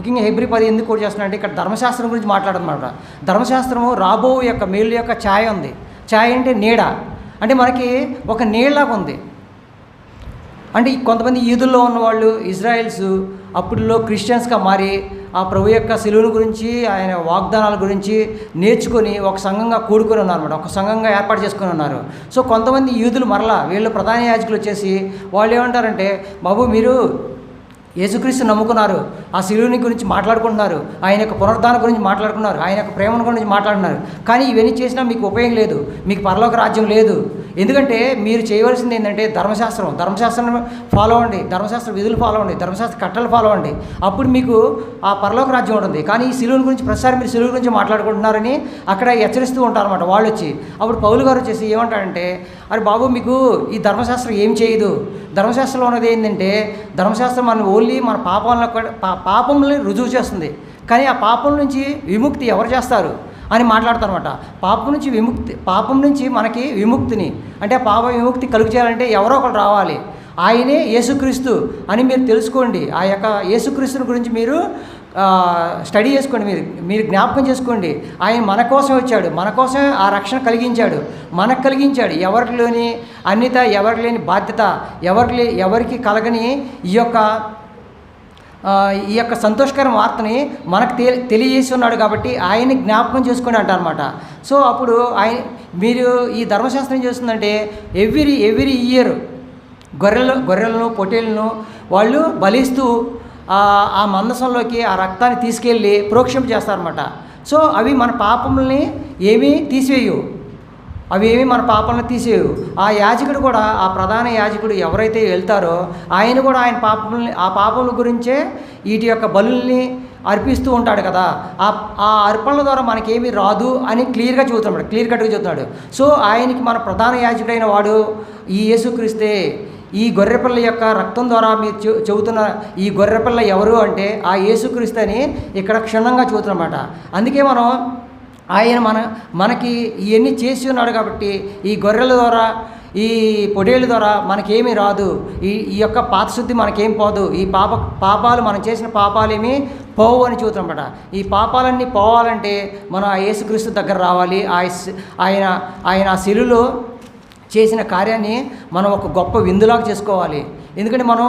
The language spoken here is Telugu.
ముఖ్యంగా హెబ్రీ 10 ఎందుకు కోట్ చేస్తున్నానంటే ఇక్కడ ధర్మశాస్త్రం గురించి మాట్లాడదన్నమాట. ధర్మశాస్త్రము రాబో యొక్క మేలు యొక్క ఛాయ ఉంది. ఛాయ అంటే నీడ, అంటే మనకి ఒక నీడలాగా ఉంది. అంటే కొంతమంది యూదుల్లో ఉన్నవాళ్ళు ఇజ్రాయెల్స్ అప్పుడులో క్రిస్టియన్స్గా మారి ఆ ప్రభు యొక్క శిలువను గురించి ఆయన వాగ్దానాల గురించి నేర్చుకొని ఒక సంఘంగా కూడుకొని ఉన్నారన్నమాట, ఒక సంఘంగా ఏర్పాటు చేసుకొని ఉన్నారు. సో కొంతమంది యూదులు మరలా వీళ్ళు ప్రధాన యాజకులు వచ్చేసి వాళ్ళు ఏమంటారంటే, బాబు మీరు యేసుక్రీస్తు నమ్ముకున్నారు, ఆ శిలువుని గురించి మాట్లాడుకుంటున్నారు, ఆయన యొక్క పునరుద్ధానం గురించి మాట్లాడుకున్నారు, ఆయన యొక్క ప్రేమను గురించి మాట్లాడుతున్నారు, కానీ ఇవన్నీ చేసినా మీకు ఉపయోగం లేదు, మీకు పరలోక రాజ్యం లేదు. ఎందుకంటే మీరు చేయవలసింది ఏంటంటే ధర్మశాస్త్రం ఫాలో అవ్వండి, ధర్మశాస్త్ర విధులు ఫాలో అవ్వండి, ధర్మశాస్త్ర కట్టలు ఫాలో అవ్వండి, అప్పుడు మీకు ఆ పరలోక రాజ్యం ఉంటుంది. కానీ ఈ శిలువుని గురించి ప్రతిసారి మీరు శిలువు గురించి మాట్లాడుకుంటున్నారని అక్కడ హెచ్చరిస్తూ ఉంటారన్నమాట వాళ్ళు వచ్చి. అప్పుడు పౌలు గారు వచ్చేసి ఏమంటాడంటే, అరే బాబు మీకు ఈ ధర్మశాస్త్రం ఏం చేయదు, ధర్మశాస్త్రంలో ఉన్నది ఏంటంటే ధర్మశాస్త్రం మన ఓన్లీ మన పాపంని రుజువు చేస్తుంది, కానీ ఆ పాపం నుంచి విముక్తి ఎవరు చేస్తారు అని మాట్లాడతారనమాట. పాపం నుంచి మనకి విముక్తిని, అంటే పాప విముక్తి కలుగు చేయాలంటే ఎవరో ఒకరు రావాలి, ఆయనే యేసుక్రీస్తు అని మీరు తెలుసుకోండి. ఆ యొక్క యేసుక్రీస్తుని గురించి మీరు స్టడీ చేసుకోండి, మీరు జ్ఞాపకం చేసుకోండి. ఆయన మన కోసం వచ్చాడు, మన కోసం ఆ రక్షణ మనకు కలిగించాడు. ఎవరికి లేని అన్నిత, ఎవరికి లేని బాధ్యత, ఎవరికి కలగని ఈ యొక్క సంతోషకరమైన వార్తని మనకు తెలియజేసి ఉన్నాడు. కాబట్టి ఆయన్ని జ్ఞాపకం చేసుకొని అంటారన్నమాట. సో అప్పుడు మీరు ఈ ధర్మశాస్త్రం చేస్తుందంటే ఎవ్రీ ఇయర్ గొర్రెలను పొట్టేళ్ళను వాళ్ళు బలిస్తూ ఆ మందసంలోకి ఆ రక్తాన్ని తీసుకెళ్ళి ప్రోక్షణ చేస్తారన్నమాట. సో అవి మన పాపముల్ని ఏమీ తీసివేయవు, ఆ యాజకుడు కూడా, ఆ ప్రధాన యాజకుడు ఎవరైతే వెళ్తారో ఆయన కూడా ఆ పాపముల గురించే వీటి యొక్క బలుల్ని అర్పిస్తూ ఉంటాడు కదా. ఆ అర్పణల ద్వారా మనకేమీ రాదు అని క్లియర్ కట్గా చెబుతున్నాడు. సో ఆయనకి మన ప్రధాన యాజకుడైన వాడు ఈ యేసుక్రీస్తే. ఈ గొర్రెపిల్ల యొక్క రక్తం ద్వారా మీరు చెబుతున్న ఈ గొర్రెపిల్ల ఎవరు అంటే ఆ యేసుక్రీస్తు అని ఇక్కడ క్షుణ్ణంగా చెబుతున్నమాట. అందుకే ఆయన మనకి ఇవన్నీ చేసి ఉన్నాడు. కాబట్టి ఈ గొర్రెల ద్వారా, ఈ పొడేళ్ళ ద్వారా మనకేమీ రాదు, ఈ యొక్క పాతశుద్ధి మనకేం పోదు, ఈ పాపాలు మనం చేసిన పాపాలేమీ పోవు అని చెబుతున్నమాట. ఈ పాపాలన్నీ పోవాలంటే మనం ఆ యేసుక్రీస్తు దగ్గర రావాలి. ఆయన ఆ శిలువలో చేసిన కార్యాన్ని మనం ఒక గొప్ప విందులాగా చేసుకోవాలి. ఎందుకంటే మనం